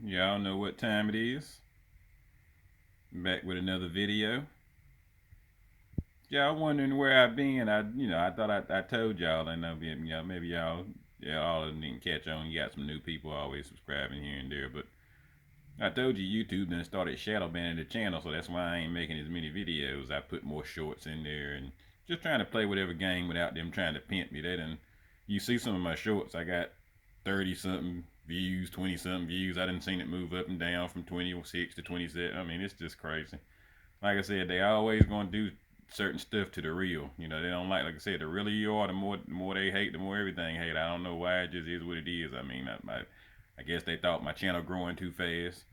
Y'all know what time it is. Back with another video. Y'all wondering where I've been? I thought I told y'all. I know, maybe y'all all didn't catch on. You got some new people always subscribing here and there, but I told you YouTube then started shadow banning the channel, so that's why I ain't making as many videos. I put more shorts in there and just trying to play whatever game without them trying to pimp me. You see some of my shorts. I got 30 something views, 20 something views. I didn't seen it move up and down from 26 to 27. I mean, it's just crazy. Like I said, they always gonna do certain stuff to the real. They don't like I said, the realer you are, the more they hate, the more everything hate. I don't know why. It just is what it is. I mean, I guess they thought my channel growing too fast.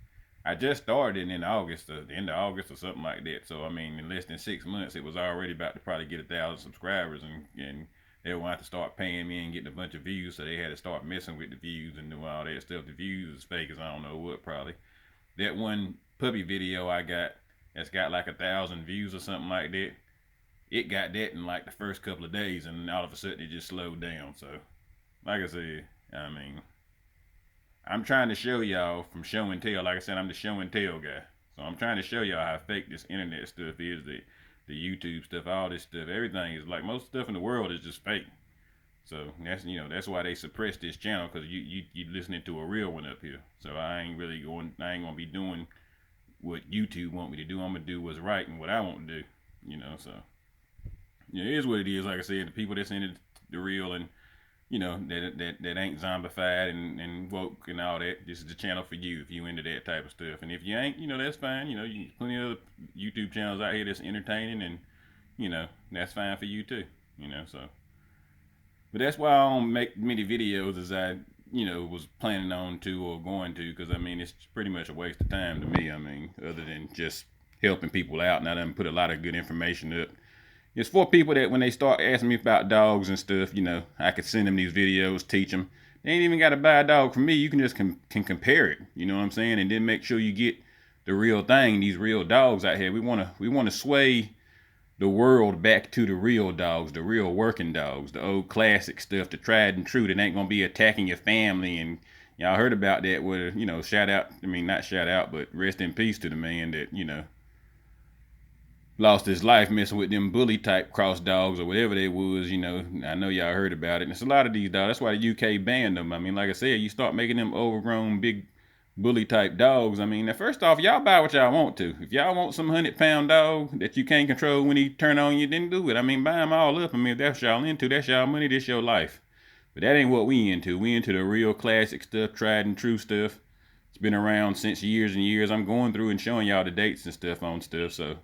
I just started in August, the end of August or something like that. So I mean, in less than 6 months, it was already about to probably get 1,000 subscribers, and they wanted to start paying me and getting a bunch of views. So they had to start messing with the views and doing all that stuff. The views is fake as I don't know what probably. That one puppy video I got that's got like 1,000 views or something like that. It got that in like the first couple of days, and all of a sudden it just slowed down. So, like I said, I mean, I'm trying to show y'all from show and tell. Like I said, I'm the show and tell guy. So I'm trying to show y'all how fake this internet stuff is, the YouTube stuff, all this stuff. Everything is like most stuff in the world is just fake. So that's why they suppress this channel, because you listening to a real one up here. So I ain't gonna be doing what YouTube want me to do. I'm gonna do what's right and what I want to do. So yeah, it is what it is. Like I said, the people that's in it, the real, and that ain't zombified and woke and all that. This is the channel for you if you into that type of stuff. And if you ain't, that's fine. Plenty of other YouTube channels out here that's entertaining, and that's fine for you too. So. But that's why I don't make many videos as I, was planning on to or going to, because I mean it's pretty much a waste of time to me. I mean, other than just helping people out, and I done put a lot of good information up. It's for people that when they start asking me about dogs and stuff, I could send them these videos, teach them. They ain't even got to buy a dog from me. You can just can compare it. You know what I'm saying? And then make sure you get the real thing. These real dogs out here. We wanna sway the world back to the real dogs, the real working dogs, the old classic stuff, the tried and true that ain't gonna be attacking your family. And y'all heard about that where, shout out, I mean, not shout out, but rest in peace to the man that, lost his life messing with them bully type cross dogs or whatever they was. I know y'all heard about it. And it's a lot of these dogs. That's why the UK banned them. I mean, like I said, you start making them overgrown big bully type dogs. I mean, now first off, y'all buy what y'all want to. If y'all want some 100-pound dog that you can't control when he turn on you, then do it. I mean, buy them all up. I mean, if that's y'all into, that's y'all money, that's your life. But that ain't what we into. We into the real classic stuff, tried and true stuff. It's been around since years and years. I'm going through and showing y'all the dates and stuff on stuff. So,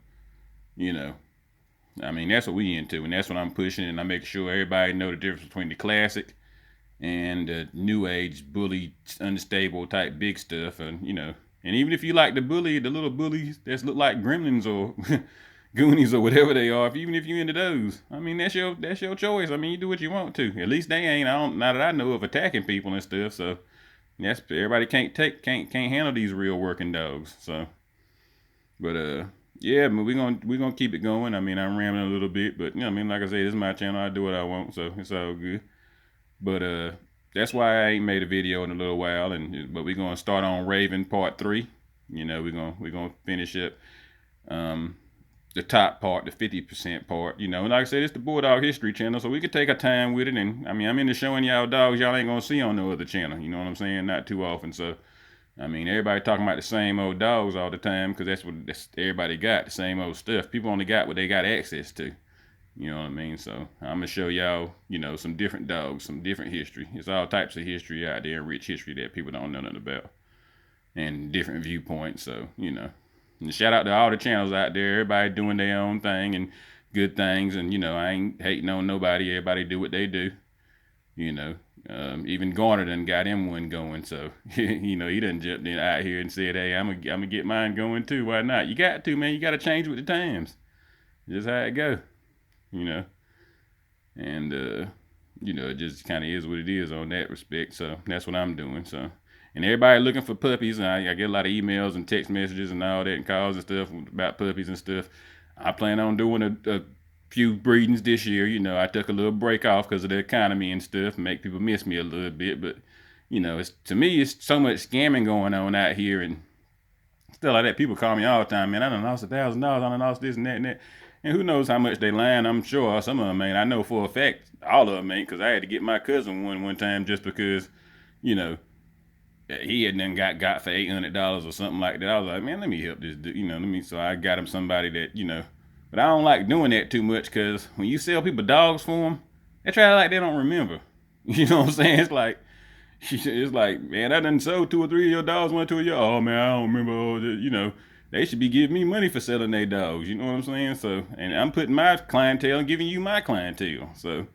I mean, that's what we into, and that's what I'm pushing, and I make sure everybody know the difference between the classic and the new age bully, unstable type big stuff. And and even if you like the little bullies that look like gremlins or goonies or whatever they are, even if you into those, I mean, that's your choice. I mean, you do what you want to. At least they ain't, not that I know of, attacking people and stuff. So that's, everybody can't handle these real working dogs. So, but yeah, but we're gonna keep it going. I mean, I'm rambling a little bit, but I mean, like I said, this is my channel. I do what I want, so it's all good. But that's why I ain't made a video in a little while. But we're gonna start on Raven Part 3. We're gonna finish up the top part, the 50% part. And like I said, it's the Bulldog History channel, so we can take our time with it. And I mean, I'm into showing y'all dogs y'all ain't gonna see on no other channel. You know what I'm saying? Not too often. So I mean, everybody talking about the same old dogs all the time, because that's everybody got, the same old stuff. People only got what they got access to. You know what I mean? So I'm going to show y'all, some different dogs, some different history. There's all types of history out there, rich history that people don't know nothing about, and different viewpoints. So, and shout out to all the channels out there, everybody doing their own thing and good things. And, I ain't hating on nobody. Everybody do what they do. Even Garner done got him one going, so he done jumped in out here and said, "Hey, I'm gonna get mine going too. Why not? You got to, man. You got to change with the times. Just how it go, And it just kind of is what it is on that respect. So that's what I'm doing. So, and everybody looking for puppies, and I get a lot of emails and text messages and all that and calls and stuff about puppies and stuff. I plan on doing a few breedings this year. I took a little break off because of the economy and stuff, make people miss me a little bit. But you know, it's, to me, it's so much scamming going on out here and stuff like that. People call me all the time, man. I done lost $1,000. I done lost this and that and that. And who knows how much they lying? I'm sure some of them ain't. I know for a fact all of them ain't, because I had to get my cousin one time just because, you know, he had then got for $800 or something like that. I was like, man, let me help this dude, you know, let me. So I got him somebody that, you know, but I don't like doing that too much, because when you sell people dogs for them, they try like they don't remember. You know what I'm saying? It's like, man, I done sold 2 or 3 of your dogs, 1 or 2 of your. Oh man, I don't remember all that. You know, they should be giving me money for selling their dogs. You know what I'm saying? So, and I'm putting my clientele and giving you my clientele. So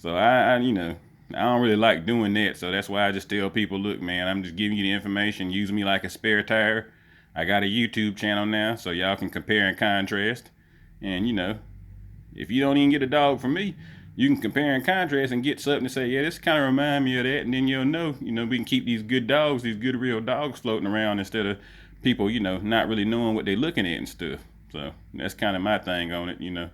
I you know, I don't really like doing that. So that's why I just tell people, look, man, I'm just giving you the information. Use me like a spare tire. I got a YouTube channel now, so y'all can compare and contrast. And you know, if you don't even get a dog from me, you can compare and contrast and get something to say, yeah, this kind of remind me of that, and then you'll know, you know, we can keep these good dogs, these good real dogs floating around instead of people, you know, not really knowing what they're looking at and stuff. So that's kind of my thing on it, you know.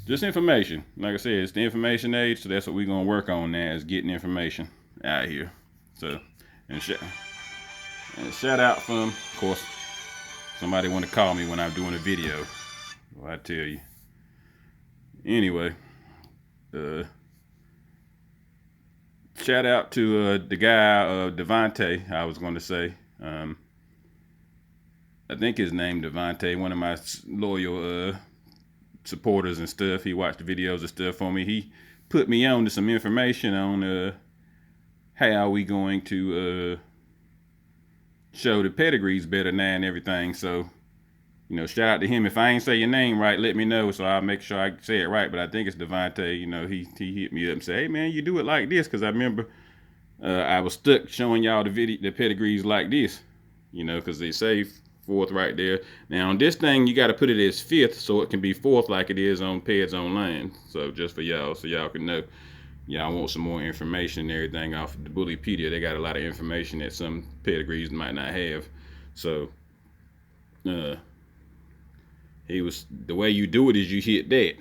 Just information. Like I said, it's the information age, so that's what we're gonna work on now, is getting information out here. So, and shout out from, of course, somebody want to call me when I'm doing a video. Well, I tell you. Anyway, shout out to the guy Devontae. I was going to say, I think his name Devontae, one of my loyal supporters and stuff. He watched the videos and stuff for me. He put me on to some information on how we going to show the pedigrees better now and everything. So, you know, shout out to him. If I ain't say your name right, let me know, so I'll make sure I say it right. But I think it's Devontae. You know, he hit me up and said, hey man, you do it like this, because I remember I was stuck showing y'all the pedigrees like this, you know, because they say 4th right there. Now on this thing, you got to put it as 5th so it can be 4th like it is on Peds Online. So just for y'all, so y'all can know. Y'all want some more information and everything off of the Bullypedia. They got a lot of information that some pedigrees might not have. So he was, the way you do it is you hit that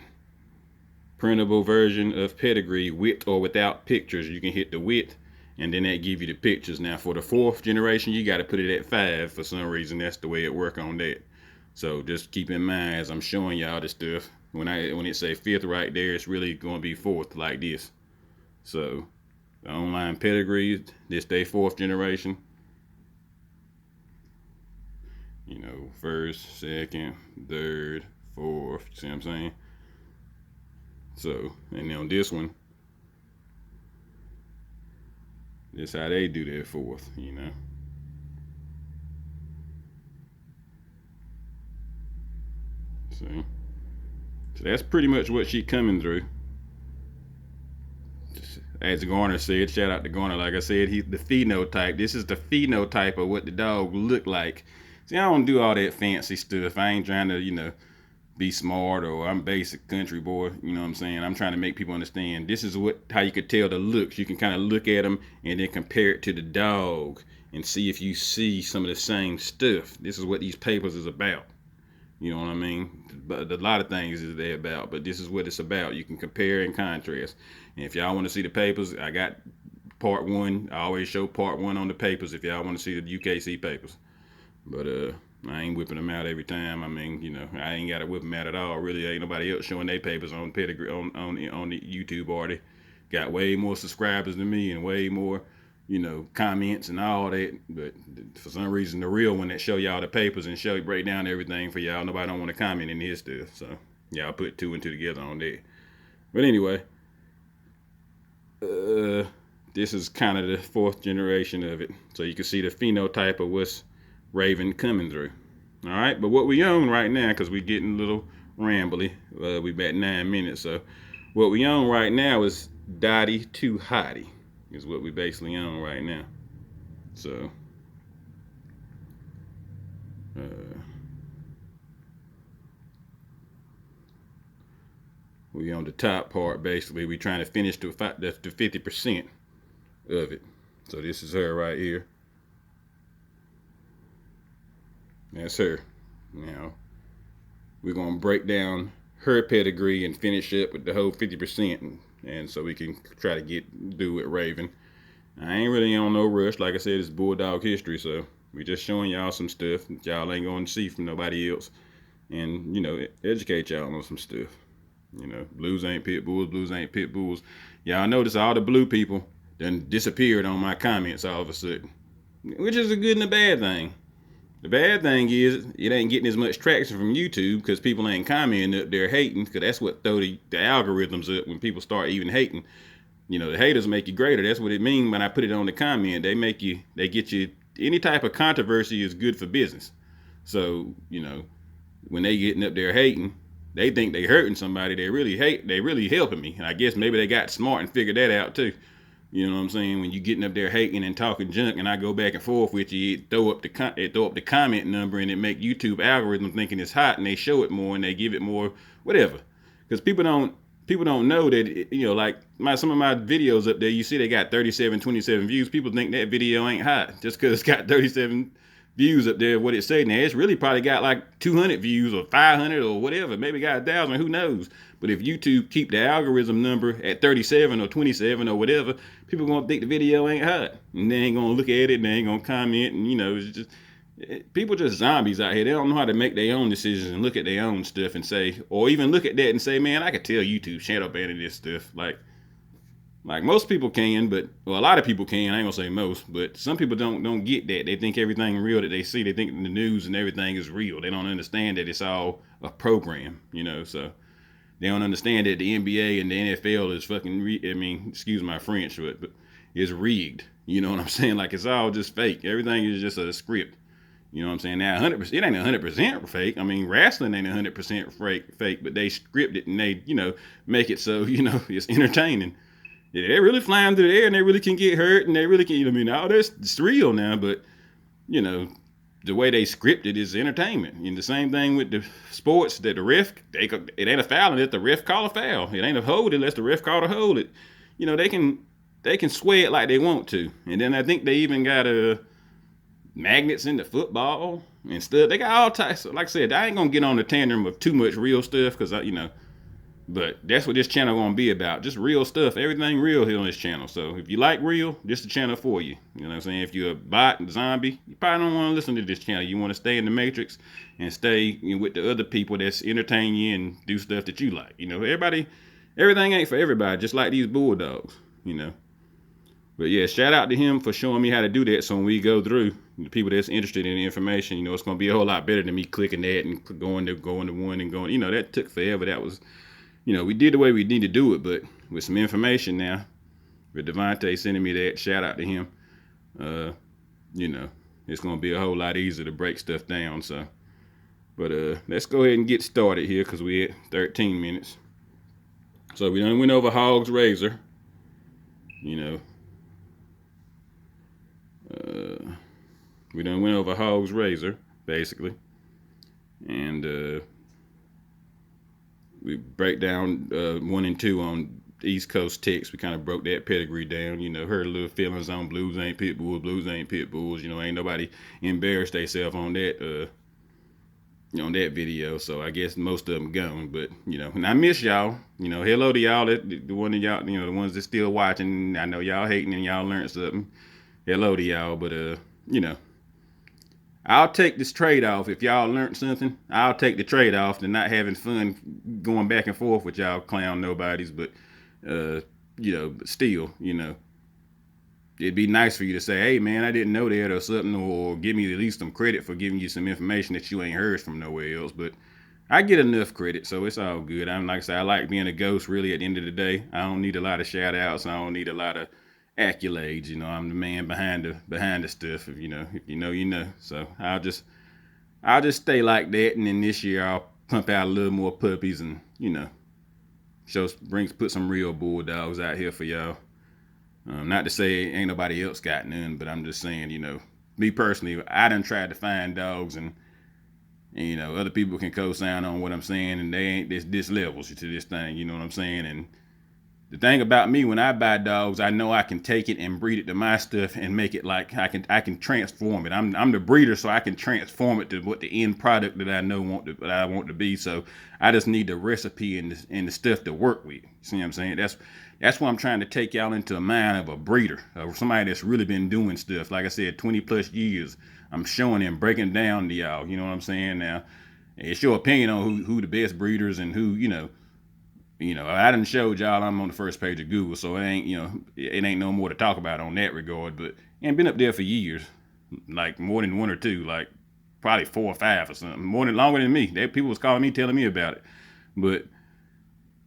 printable version of pedigree, with or without pictures. You can hit the with, and then that give you the pictures. Now for the 4th generation, you got to put it at 5 for some reason. That's the way it work on that. So just keep in mind as I'm showing y'all this stuff, when it say 5th right there, it's really going to be 4th like this. So the online pedigrees, this day 4th generation. You know, 1st, 2nd, 3rd, 4th. See what I'm saying? So, and then on this one, this how they do their 4th, you know. See? So that's pretty much what she coming through. As Garner said, shout out to Garner. Like I said, he's the phenotype. This is the phenotype of what the dog look like. See, I don't do all that fancy stuff. I ain't trying to, you know, be smart, or I'm basic country boy. You know what I'm saying? I'm trying to make people understand. This is how you could tell the looks. You can kind of look at them and then compare it to the dog and see if you see some of the same stuff. This is what these papers is about. You know what I mean? But a lot of things is they about, but this is what it's about. You can compare and contrast. And if y'all want to see the papers, I got part 1. I always show part 1 on the papers if y'all want to see the UKC papers. But I ain't whipping them out every time. I mean, you know, I ain't got to whip them out at all. Really, ain't nobody else showing their papers on pedigree on the YouTube already. Got way more subscribers than me and way more, you know, comments and all that. But for some reason, the real one that show y'all the papers and break down everything for y'all, nobody don't want to comment in his stuff. So y'all put 2 and 2 together on that. But anyway, this is kind of the 4th generation of it. So you can see the phenotype of what's Raven coming through. All right, but what we own right now, because we getting a little rambly, we about 9 minutes. So what we own right now is Dottie to Hottie is what we basically own right now. So we on the top part. Basically, we trying to finish to 50% of it. So this is her right here. That's her. Now we're gonna break down her pedigree and finish up with the whole 50%, and so we can try to do with Raven. I ain't really on no rush. Like I said, it's bulldog history, so we just showing y'all some stuff that y'all ain't gonna see from nobody else, and educate y'all on some stuff. Blues ain't pit bulls. Blues ain't pit bulls. Y'all notice all the blue people then disappeared on my comments all of a sudden, which is a good and a bad thing. The bad thing is it ain't getting as much traction from YouTube because people ain't commenting up there hating, because that's what throw the algorithms up when people start even hating. The haters make you greater. That's what it means when I put it on the comment. They get you, any type of controversy is good for business. So, when they getting up there hating, they think they hurting somebody. They really helping me. And I guess maybe they got smart and figured that out too. You know what I'm saying? When you getting up there hating and talking junk, and I go back and forth with you, it throw up the comment number, and it make YouTube algorithm thinking it's hot, and they show it more and they give it more whatever. Because people don't know that like some of my videos up there, you see they got 37, 27 views. People think that video ain't hot just because it's got 37 views up there. What it say now, it's really probably got like 200 views or 500 or whatever, maybe got 1,000, who knows. But if YouTube keep the algorithm number at 37 or 27 or whatever, people gonna think the video ain't hot, and they ain't gonna look at it, and they ain't gonna comment, and it's just people just zombies out here. They don't know how to make their own decisions and look at their own stuff and say, or even look at that and say, man, I could tell YouTube shadow banning this stuff. Like most people can, but a lot of people can. I ain't gonna say most, but some people don't get that. They think everything real that they see. They think the news and everything is real. They don't understand that it's all a program. So they don't understand that the NBA and the NFL is fucking. Excuse my French, but it's rigged. You know what I'm saying? Like, it's all just fake. Everything is just a script. You know what I'm saying? Now, 100%, it ain't 100% fake. Wrestling ain't 100% fake, but they script it and they, make it so, it's entertaining. Yeah, they're really flying through the air and they really can get hurt and they really can, all this, it's real now, but, the way they script it is entertainment. And the same thing with the sports, that the ref, it ain't a foul unless the ref call a foul. It ain't a hold unless the ref call a hold. It, they can sway it like they want to. And then I think they even got magnets in the football and stuff. They got all types. Like I said, I ain't gonna get on the tantrum of too much real stuff because but that's what this channel gonna be about. Just real stuff. Everything real here on this channel. So if you like real, this is the channel for you. You know what I'm saying? If you're a bot, zombie, you probably don't want to listen to this channel. You want to stay in the matrix and stay with the other people that's entertain you and do stuff that you like. Everything ain't for everybody. Just like these bulldogs. But yeah, shout out to him for showing me how to do that. So when we go through, the people that's interested in the information, it's going to be a whole lot better than me clicking that and going to one and going. That took forever. That was, we did the way we need to do it, but with some information now, with Devontae sending me that, shout out to him. It's going to be a whole lot easier to break stuff down. So, but let's go ahead and get started here because we're at 13 minutes. So we done went over Hog's Razor. We done went over Hog's Razor, basically. And we break down 1 and 2 on East Coast Tex. We kind of broke that pedigree down. Heard a little feelings on blues ain't pit bulls, blues ain't pit bulls. Ain't nobody embarrassed themselves on that video. So I guess most of them gone. But, and I miss y'all. Hello to y'all, the one of y'all, the ones that still watching. I know y'all hating and y'all learned something. Hello to y'all, but I'll take this trade-off. If y'all learned something, I'll take the trade-off to not having fun going back and forth with y'all clown nobodies. But, but still, it'd be nice for you to say, hey, man, I didn't know that or something, or give me at least some credit for giving you some information that you ain't heard from nowhere else. But I get enough credit, so it's all good. Like I said, I like being a ghost, really, at the end of the day. I don't need a lot of shout-outs. I don't need a lot of accolades. I'm the man behind the stuff. If you know, you know. So I'll just stay like that, and then this year I'll pump out a little more puppies and put some real bulldogs out here for y'all. Not to say ain't nobody else got none, but I'm just saying, me personally, I done tried to find dogs, and other people can co-sign on what I'm saying, and they ain't this levels to this thing. You know what I'm saying? And the thing about me, when I buy dogs, I know I can take it and breed it to my stuff and make it like I can transform it. I'm the breeder, so I can transform it to what the end product that I know that I want to be. So I just need the recipe and the stuff to work with. See what I'm saying? That's why I'm trying to take y'all into a mind of a breeder, of somebody that's really been doing stuff. Like I said, 20 plus years. I'm showing and breaking down to y'all. You know what I'm saying? Now, it's your opinion on who the best breeders and who, I done showed y'all I'm on the first page of Google, so it ain't no more to talk about on that regard. But and been up there for years, like more than one or two, like probably 4 or 5 or something, longer than me. People was calling me, telling me about it, but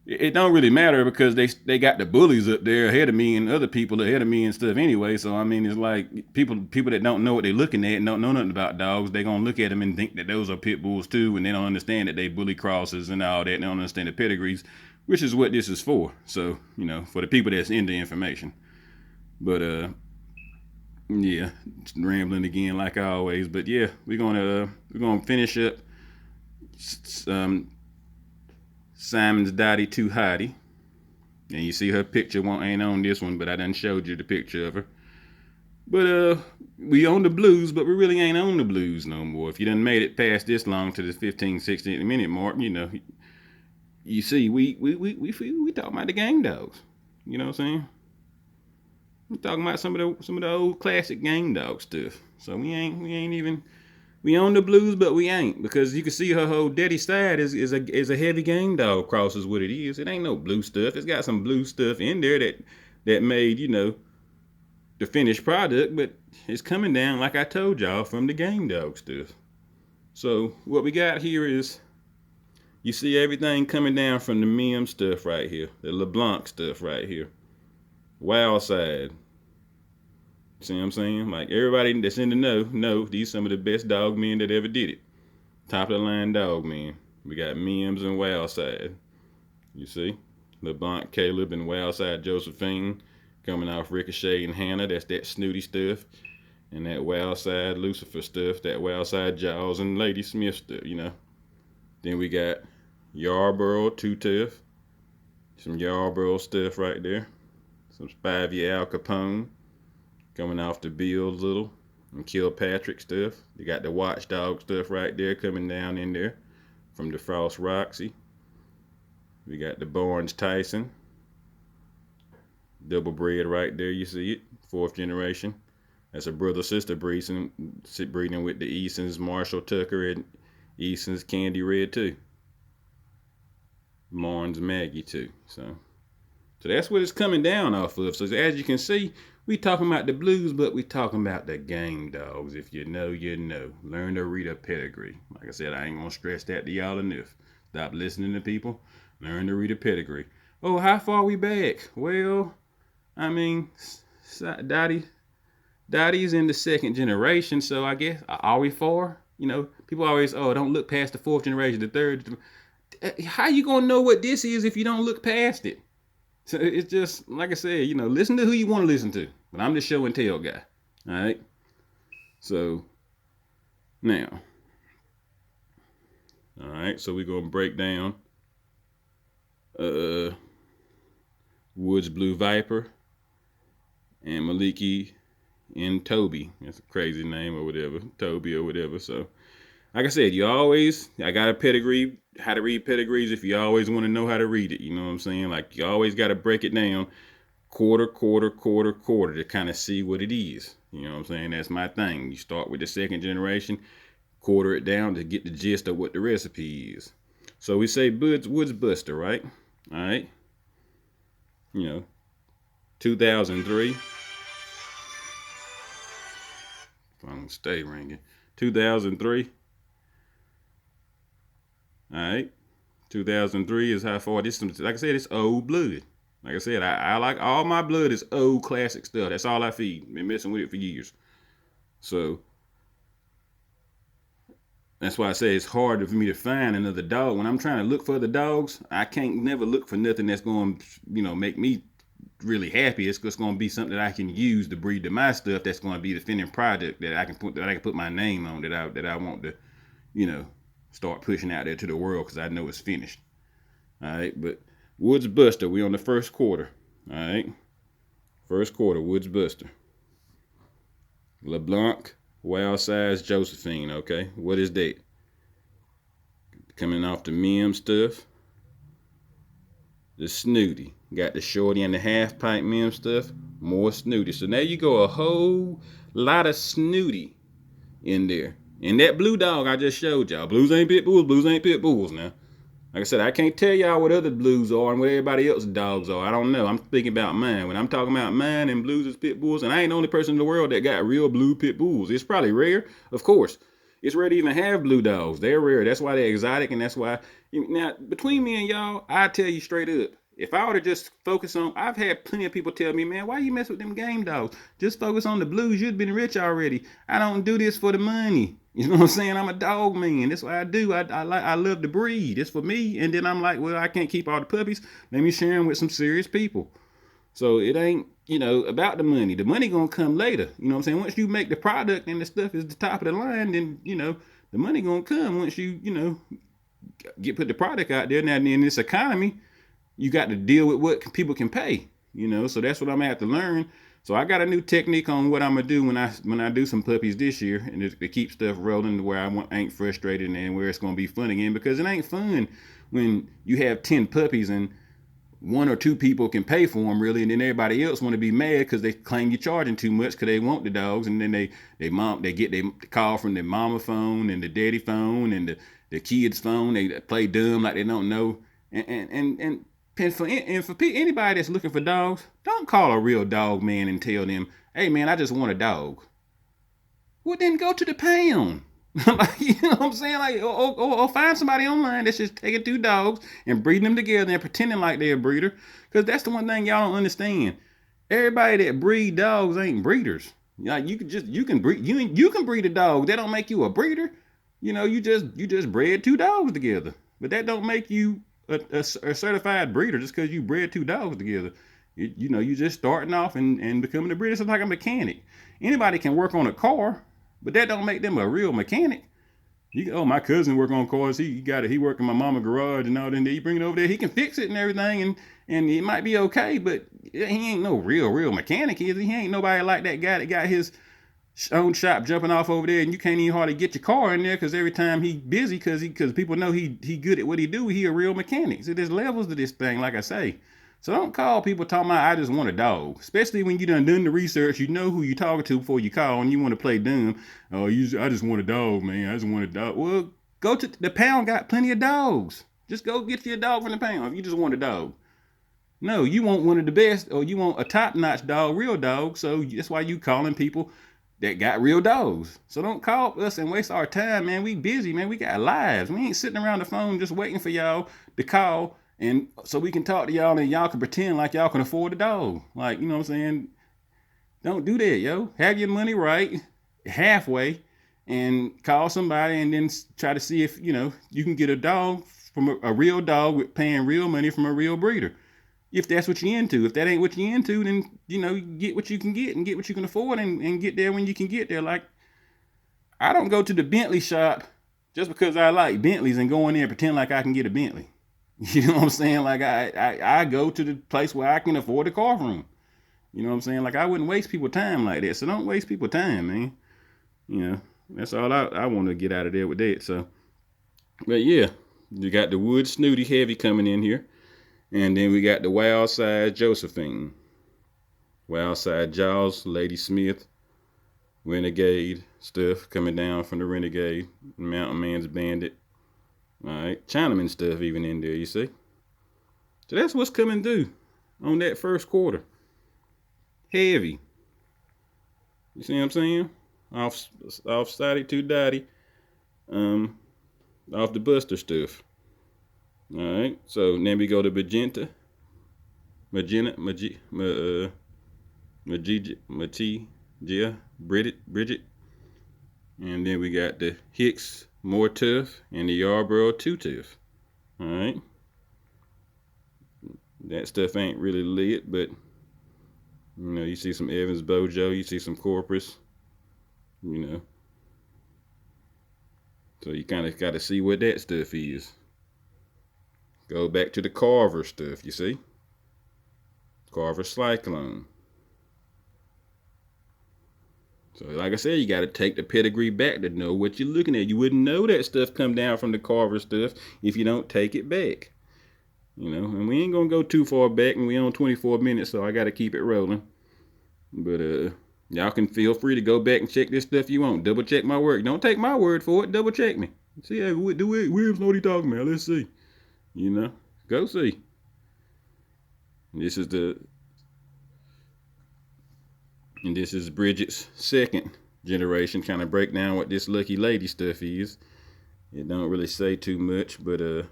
it don't really matter because they got the bullies up there ahead of me and other people ahead of me and stuff anyway. So I mean, it's like people that don't know what they're looking at and don't know nothing about dogs, they gonna look at them and think that those are pit bulls too, and they don't understand that they bully crosses and all that. And they don't understand the pedigrees, which is what this is for. So for the people that's into information. But yeah, rambling again like always. But yeah, we're gonna finish up Simon's Dottie Too Hottie. And you see her picture ain't on this one, but I done showed you the picture of her. But we on the blues, but we really ain't on the blues no more. If you done made it past this long to the 15, 16 minute mark, you see we talking about the gang dogs. You know what I'm saying? We talking about some of the old classic gang dog stuff. So we ain't even. We on the blues, but we ain't, because you can see her whole daddy side is a heavy gang dog cross is what it is. It ain't no blue stuff. It's got some blue stuff in there that made the finished product, but it's coming down like I told y'all from the gang dog stuff. So what we got here is you see everything coming down from the Mim stuff right here, the LeBlanc stuff right here, Wild Side. See what I'm saying? Like everybody that's in the know these some of the best dog men that ever did it. Top of the line dog men. We got Mims and Wildside. You see? LeBlanc Caleb and Wildside Josephine coming off Ricochet and Hannah. That's that snooty stuff. And that Wildside Lucifer stuff. That Wildside Jaws and Lady Smith stuff, Then we got Yarborough Too Tough. Some Yarborough stuff right there. Some Spivey Al Capone. Coming off the Bill Little and Kilpatrick stuff. You got the Watchdog stuff right there coming down in there from the Frost Roxy. We got the Barnes Tyson. Double bred right there, you see it. 4th generation. That's a brother-sister breeding with the Easton's Marshall Tucker and Easton's Candy Red too. Barnes Maggie too. So that's what it's coming down off of. So as you can see, we talking about the blues, but we talking about the game dogs. If you know, you know. Learn to read a pedigree. Like I said, I ain't gonna stress that to y'all enough. Stop listening to people. Learn to read a pedigree. Oh, how far we back? Well, I mean, Dottie's in the 2nd generation, so I guess, are we far? People always, don't look past the 4th generation, the 3rd. How you gonna know what this is if you don't look past it? So it's just, like I said, listen to who you want to listen to. But I'm the show and tell guy. All right? So, now. All right, so we're going to break down Woods Blue Viper and Maliki and Toby. That's a crazy name or whatever. Toby or whatever. So, like I said, I got a pedigree, how to read pedigrees if you always want to know how to read it. You know what I'm saying? Like, you always got to break it down quarter to kind of see what it is. You know what I'm saying? That's my thing. You start with the 2nd generation, quarter it down to get the gist of what the recipe is. So we say Woods Buster, right? All right. 2003. Phone stay ringing. 2003. All right. 2003 is how far this, like I said, it's old blood. Like I said, I like all my blood is old classic stuff. That's all I feed. Been messing with it for years. So that's why I say it's hard for me to find another dog. When I'm trying to look for other dogs, I can't never look for nothing that's going to, make me really happy. It's just going to be something that I can use to breed to my stuff. That's going to be the finished product that I can put my name on, that I want to, start pushing out there to the world because I know it's finished. All right, but Woods Buster, we on the 1st quarter. All right. First quarter, Woods Buster. LeBlanc, Wild Size Josephine, okay? What is that? Coming off the Mim stuff. The Snooty. Got the shorty and the half pint Mim stuff. More Snooty. So now you go a whole lot of Snooty in there. And that blue dog I just showed y'all. Blues ain't pit bulls. Blues ain't pit bulls now. Like I said, I can't tell y'all what other blues are and what everybody else's dogs are. I don't know. I'm thinking about mine. When I'm talking about mine and blues is pit bulls, and I ain't the only person in the world that got real blue pit bulls. It's probably rare, of course. It's rare to even have blue dogs. They're rare. That's why they're exotic, and that's why. Now, between me and y'all, I tell you straight up, if I were to just focus on, I've had plenty of people tell me, man, why you mess with them game dogs? Just focus on the blues. You'd been rich already. I don't do this for the money. You know what I'm saying? I'm a dog man. That's what I do. I love the breed. It's for me. And then I'm like, well, I can't keep all the puppies. Let me share them with some serious people. So it ain't, about the money. The money gonna come later. You know what I'm saying? Once you make the product and the stuff is the top of the line, then, the money gonna come once you, put the product out there. Now in this economy, you got to deal with what people can pay, so that's what I'm gonna have to learn. So I got a new technique on what I'm gonna do when I do some puppies this year, and to keep stuff rolling where I ain't frustrated and where it's gonna be fun again, because it ain't fun when you have 10 puppies and 1 or 2 people can pay for them really, and then everybody else want to be mad because they claim you're charging too much because they want the dogs, and then they get they call from their mama phone and the daddy phone and the kids phone. They play dumb like they don't know, and for anybody that's looking for dogs, don't call a real dog man and tell them, hey man, I just want a dog. Well, then go to the pound. Like, you know what I'm saying? Like, or find somebody online that's just taking 2 dogs and breeding them together and pretending like they're a breeder. Because that's the one thing y'all don't understand. Everybody that breed dogs ain't breeders. Like, you can breed a dog. That don't make you a breeder. You just bred 2 dogs together. But that don't make you a certified breeder just because you bred 2 dogs together. You just starting off and becoming a breeder. It's like a mechanic. Anybody can work on a car, but that don't make them a real mechanic. My cousin work on cars. He work in my mama's garage and all. Then he bring it over there. He can fix it and everything, and it might be okay. But he ain't no real mechanic, is he? He ain't nobody like that guy that got his own shop jumping off over there, and you can't even hardly get your car in there because every time he busy because people know he good at what he do. He a real mechanic. So there's levels to this thing, like I say. So don't call people talking about I just want a dog, especially when you done the research. You know who you talking to before you call, and you want to play dumb. Oh, I just want a dog, man. I just want a dog. Well, go to the pound. Got plenty of dogs. Just go get you a dog from the pound if you just want a dog. No, you want one of the best, or you want a top-notch dog, real dog. So that's why you calling people that got real dogs. So don't call us and waste our time, man. We busy, man. We got lives. We ain't sitting around the phone just waiting for y'all to call and so we can talk to y'all and y'all can pretend like y'all can afford a dog. Like, you know what I'm saying? Don't do that, yo. Have your money right halfway and call somebody and then try to see if, you can get a dog from a real dog with paying real money from a real breeder. If that's what you're into. If that ain't what you're into, then, get what you can get and get what you can afford and get there when you can get there. Like, I don't go to the Bentley shop just because I like Bentleys and go in there and pretend like I can get a Bentley. You know what I'm saying? Like, I go to the place where I can afford a car from. You know what I'm saying? Like, I wouldn't waste people's time like that. So don't waste people's time, man. That's all I want to get out of there with that. So, but yeah, you got the Wood Snooty Heavy coming in here. And then we got the Wild Side Josephine. Wild Side Jaws, Lady Smith, Renegade stuff coming down from the Renegade, Mountain Man's Bandit. Alright, Chinaman stuff even in there, you see. So that's what's coming through on that first quarter. Heavy. You see what I'm saying? Off Sidey to Dotty. Off the Buster stuff. Alright, so then we go to Magenta, Bridget, and then we got the Hicks, More Tough, and the Yarborough, Too Tough. Alright, that stuff ain't really lit, but you see some Evans Bojo, you see some Corpus, so you kind of got to see what that stuff is. Go back to the Carver stuff, you see. Carver Cyclone. So like I said, you got to take the pedigree back to know what you're looking at. You wouldn't know that stuff come down from the Carver stuff if you don't take it back. You know, and we ain't going to go too far back, and we on 24 minutes, so I got to keep it rolling. But y'all can feel free to go back and check this stuff you want. Double check my work. Don't take my word for it. Double check me. See, Williams know what he talking about. Let's see. You know, go see. This is Bridget's second generation. Kind of break down what this lucky lady stuff is. It don't really say too much, but you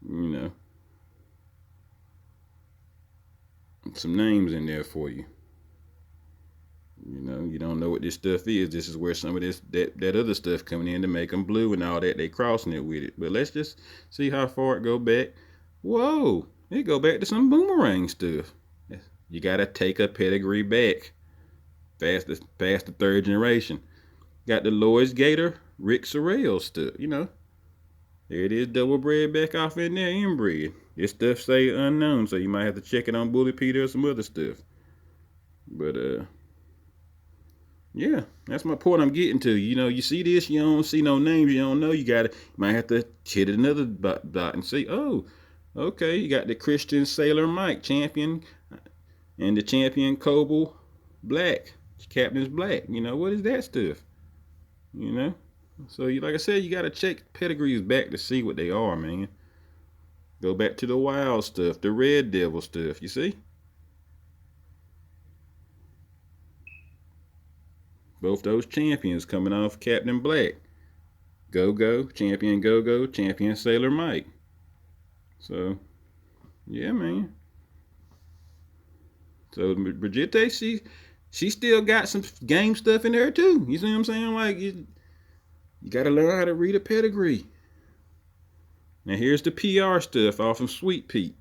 know, some names in there for you. You know, you don't know what this stuff is. This is where some of that other stuff coming in to make them blue and all that. They crossing it with it. But let's just see how far it go back. Whoa, it go back to some boomerang stuff. You gotta take a pedigree back. Past the third generation. Got the Lois Gator, Rick Sorrell stuff. You know, there it is, double bred back off in there, inbred. This stuff say unknown, so you might have to check it on Bully Peter or some other stuff. But yeah, that's my point I'm getting to. You know, you see this, you don't see no names, you don't know. You might have to hit another dot and see, oh, okay, you got the Christian Sailor Mike champion and the champion Coble Black, Captain's Black. You know, what is that stuff? You know, so like I said, you got to check pedigrees back to see what they are, man. Go back to the wild stuff, the Red Devil stuff, you see? Both those champions coming off Captain Black. Go-Go, Champion Go-Go, Champion Sailor Mike. So, yeah, man. So, Brigitte, she still got some game stuff in there, too. You see what I'm saying? Like, you got to learn how to read a pedigree. Now, here's the PR stuff off of Sweet Pete.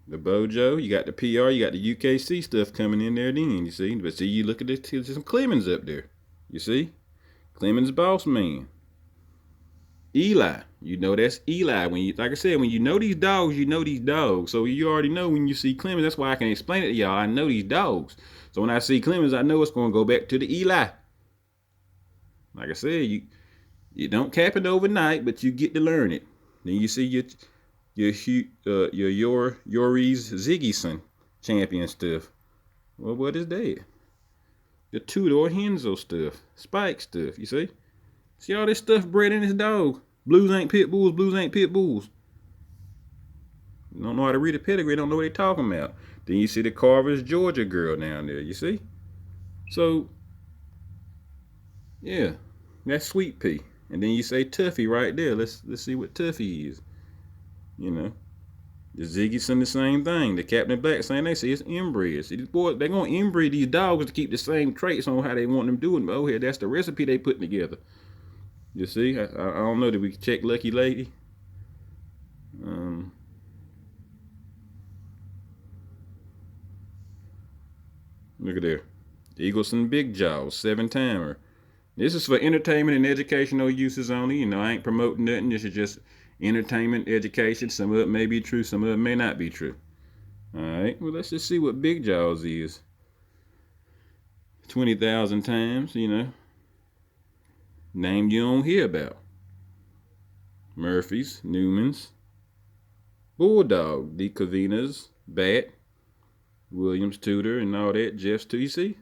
The Bojo, you got the PR, you got the UKC stuff coming in there then, you see. But see, you look at this, there's some Clemens up there. You see? Clemens Boss Man. Eli. You know that's Eli. When you, like I said, when you know these dogs, you know these dogs. So you already know when you see Clemens. That's why I can explain it to y'all. I know these dogs. So when I see Clemens, I know it's going to go back to the Eli. Like I said, you don't cap it overnight, but you get to learn it. Then you see your Yoris Ziggyson champion stuff. Well, what is that? The Tudor Henzo stuff, Spike stuff. You see all this stuff bred in this dog. Blues ain't pit bulls. Blues ain't pit bulls. You don't know how to read a pedigree. Don't know what they're talking about. Then you see the Carver's Georgia girl down there. You see? So yeah, that's Sweet Pea. And then you say Tuffy right there. Let's see what Tuffy is. You know, the Ziggyson, the same thing. The Captain Black, same thing. See, it's inbred. See, these boys, they're going to inbreed these dogs to keep the same traits on how they want them doing. But oh, here, that's the recipe they putting together. You see, I don't know. Did we check Lucky Lady? Look at there. Eagleson Big Jaws, 7-timer. This is for entertainment and educational uses only. You know, I ain't promoting nothing. This is just entertainment, education. Some of it may be true, some of it may not be true. All right, well, let's just see what Big Jaws is. 20,000 times, you know. Name you don't hear about. Murphy's, Newman's, Bulldog, the Cavinas, Bat, Williams, Tudor, and all that. Jeff's too. You see?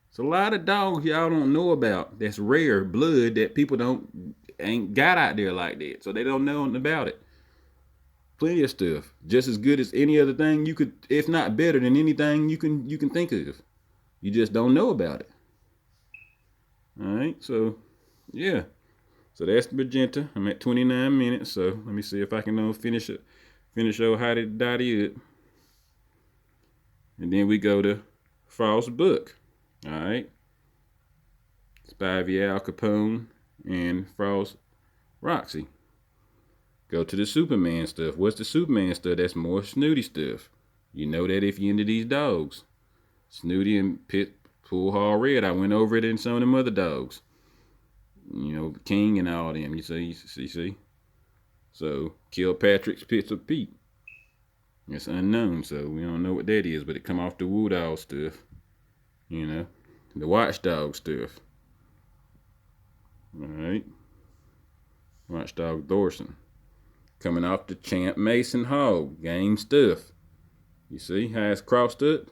It's a lot of dogs y'all don't know about. That's rare blood that people ain't got out there like that. So they don't know nothing about it. Plenty of stuff. Just as good as any other thing you could, if not better than anything you can think of. You just don't know about it. All right, so yeah. So that's the magenta. I'm at 29 minutes, so let me see if I can finish old Hottie Dottie up. And then we go to Frost Book. All right. Spivey Al Capone and Frost Roxy. Go to the Superman stuff. What's the Superman stuff? That's more snooty stuff. You know that if you're into these dogs. Snooty and Pool Hall Red. I went over it in some of them other dogs. You know, King and all them. You see? So, Kilpatrick's Pits of Pete. It's unknown, so we don't know what that is, but it come off the Woodall stuff, you know, the watchdog stuff. All right, watchdog Thorson, coming off the Champ Mason hog, game stuff. You see how it's crossed up?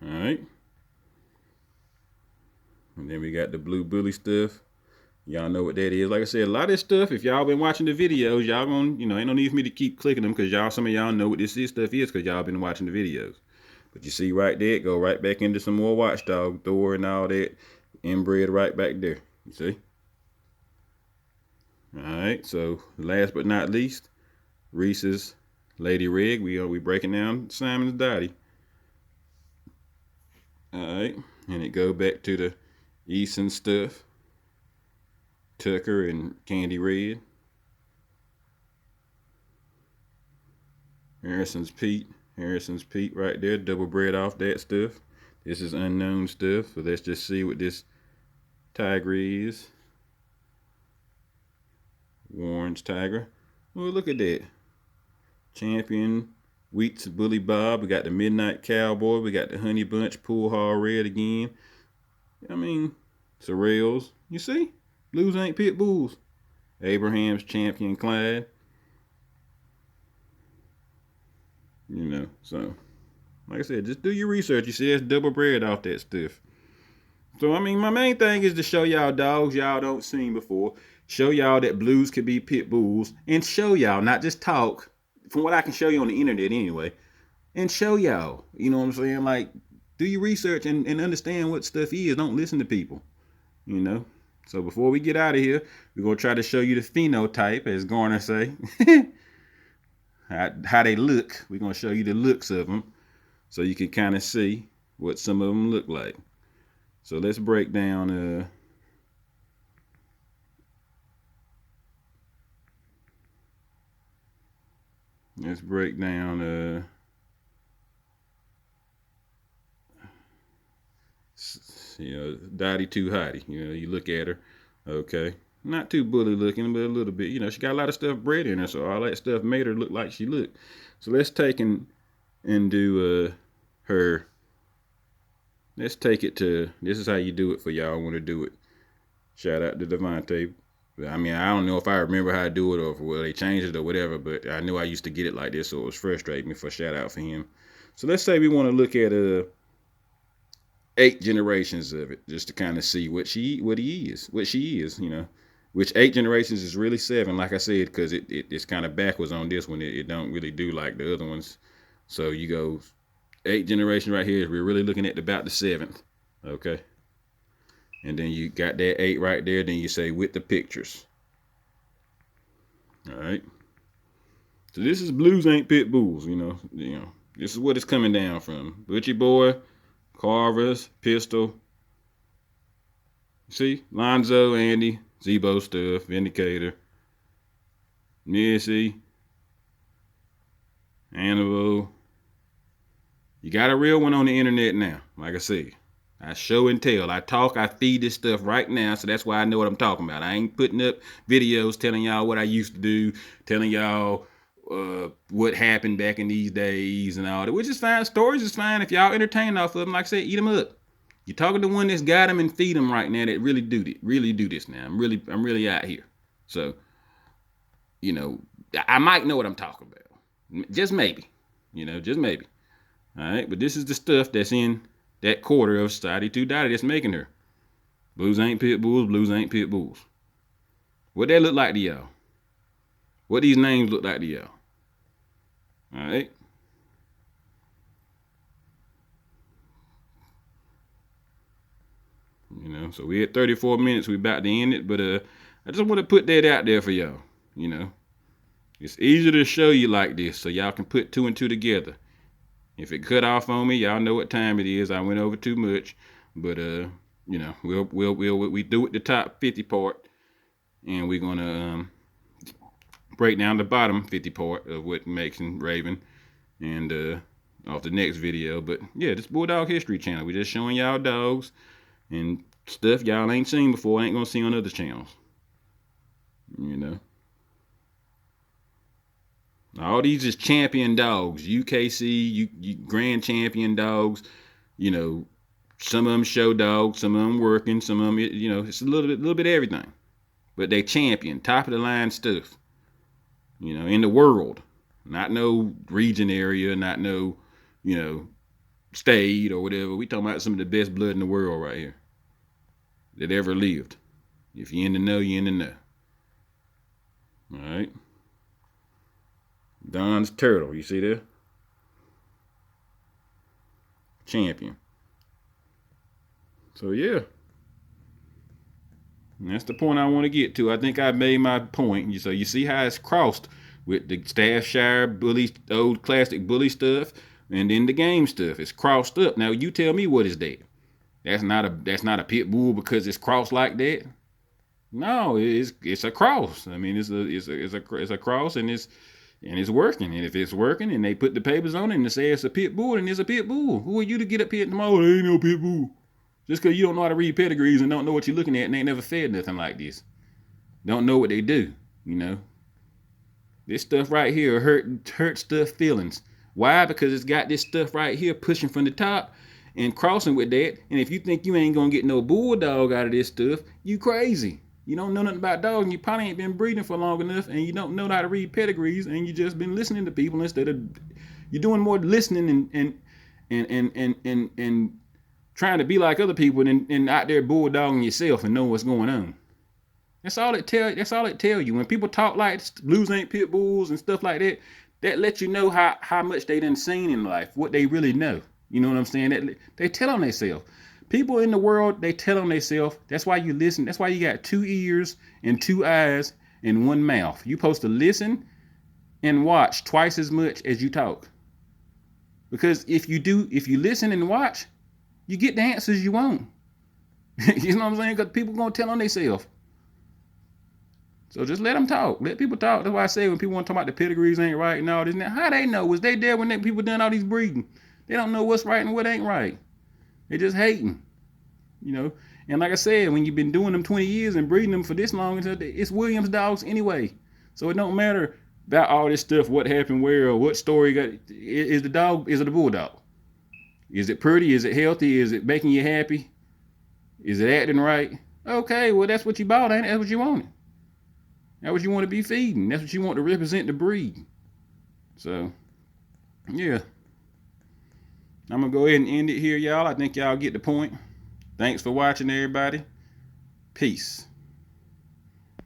All right. And then we got the blue bully stuff. Y'all know what that is. Like I said, a lot of this stuff, if y'all been watching the videos, y'all gonna, ain't no need for me to keep clicking them because some of y'all know what this stuff is because y'all been watching the videos. But you see right there, it go right back into some more watchdog, Thor and all that, inbred right back there. You see? All right, so last but not least, Reese's Lady Rig. We breaking down Simon's Dottie. All right, and it go back to the Eason stuff, Tucker and Candy Red, Harrison's Pete right there, double bred off that stuff. This is unknown stuff, so let's just see what this tiger is. Warren's tiger. Oh, look at that. Champion Wheats Bully Bob. We got the Midnight Cowboy. We got the Honey Bunch Pool Hall Red again. I mean, Sorrells. You see? Blues ain't pit bulls. Abraham's Champion Clyde. So like I said, just do your research. You see, it's double bred off that stuff. So I mean, my main thing is to show y'all dogs y'all don't seen before. Show y'all that blues could be pit bulls, and show y'all, not just talk, from what I can show you on the internet anyway, and show y'all, you know what I'm saying? Like, do your research and understand what stuff is. Don't listen to people, So before we get out of here, we're going to try to show you the phenotype, as Garner say. how they look. We're going to show you the looks of them so you can kind of see what some of them look like. So let's break down Dottie Too Hottie. You look at her, okay, not too bully looking, but a little bit. She got a lot of stuff bred in her, so all that stuff made her look like she looked. So let's take and do her. Let's take it to, this is how you do it for y'all want to do it. Shout out to Devontae. I mean, I don't know if I remember how to do it or if they changed it or whatever, but I knew I used to get it like this, so it was frustrating me. For shout out for him. So let's say we want to look at 8 generations of it, just to kind of see what she is, which 8 generations is really 7, like I said, because it's kind of backwards on this one. It don't really do like the other ones. So you go 8 generations right here. We're really looking at about the 7th, okay? And then you got that 8 right there. Then you say with the pictures. All right. So this is Blues Ain't Pit Bulls. This is what it's coming down from. Butchie Boy, Carver's, Pistol. See, Lonzo, Andy, Zebo stuff, Vindicator, Missy, Annabelle. You got a real one on the internet now. Like I said, I show and tell. I talk, I feed this stuff right now, so that's why I know what I'm talking about. I ain't putting up videos telling y'all what I used to do, telling y'all what happened back in these days and all that, which is fine. Stories is fine if y'all entertain off of them. Like I said, eat them up. You're talking to one that's got them and feed them right now that really do this now. I'm really out here. So, I might know what I'm talking about. Just maybe. Just maybe. All right, but this is the stuff that's in that quarter of Society 2 Dottie that's making her. Blues ain't pit bulls, blues ain't pit bulls. What that look like to y'all? What these names look like to y'all? All right. So we at 34 minutes. We about to end it, but I just want to put that out there for y'all. It's easier to show you like this so y'all can put 2 and 2 together. If it cut off on me, y'all know what time it is. I went over too much, but we do it the top 50 part, and we're gonna break down the bottom 50 part of what makes Raven, and off the next video. But yeah, this Bulldog History channel, we just showing y'all dogs and stuff y'all ain't seen before, ain't gonna see on other channels. All these is champion dogs, UKC, grand champion dogs. You know, some of them show dogs, some of them working, some of them, you know, it's a little bit of everything. But they champion, top of the line stuff. You know, in the world, not no region area, not no, you know, state or whatever. We talking about some of the best blood in the world right here that ever lived. If you're in the know, you're in the know. All right. Don's turtle, you see there? Champion. So yeah. And that's the point I want to get to. I think I made my point. So you see how it's crossed with the Staffordshire bully, old classic bully stuff, and then the game stuff. It's crossed up. Now you tell me what is that? That's not a pit bull because it's crossed like that. No, it's a cross. I mean, it's a cross, and it's working. And if it's working, and they put the papers on it and they say it's a pit bull, then it's a pit bull. Who are you to get up here tomorrow? There ain't no pit bull. Just because you don't know how to read pedigrees and don't know what you're looking at and ain't never fed nothing like this. Don't know what they do, you know. This stuff right here hurt stuff feelings. Why? Because it's got this stuff right here pushing from the top and crossing with that. And if you think you ain't gonna get no bulldog out of this stuff, you crazy. You don't know nothing about dogs, and you probably ain't been breeding for long enough, and you don't know how to read pedigrees, and you just been listening to people instead of you're doing more listening and trying to be like other people and out there bulldogging yourself and know what's going on. That's all it tell you. When people talk like blues ain't pit bulls and stuff like that, that lets you know how much they done seen in life, what they really know. You know what I'm saying? That they tell on themselves. People in the world, they tell on themselves. That's why you listen. That's why you got 2 ears and 2 eyes and 1 mouth. You're supposed to listen and watch twice as much as you talk. Because if you listen and watch, you get the answers you want. You know what I'm saying? Because people gonna tell on themselves. So just let them talk. Let people talk. That's why I say when people want to talk about the pedigrees ain't right and all this and that, how they know? Was they there when people done all these breeding? They don't know what's right and what ain't right. They just hating, you know. And like I said, when you've been doing them 20 years and breeding them for this long, it's Williams dogs anyway. So it don't matter about all this stuff, what happened where or what story got. Is the dog, is it a bulldog? Is it pretty? Is it healthy? Is it making you happy? Is it acting right? Okay, well that's what you bought, ain't it? That's what you wanted. That's what you want to be feeding. That's what you want to represent the breed. So, yeah. I'm going to go ahead and end it here, y'all. I think y'all get the point. Thanks for watching, everybody. Peace.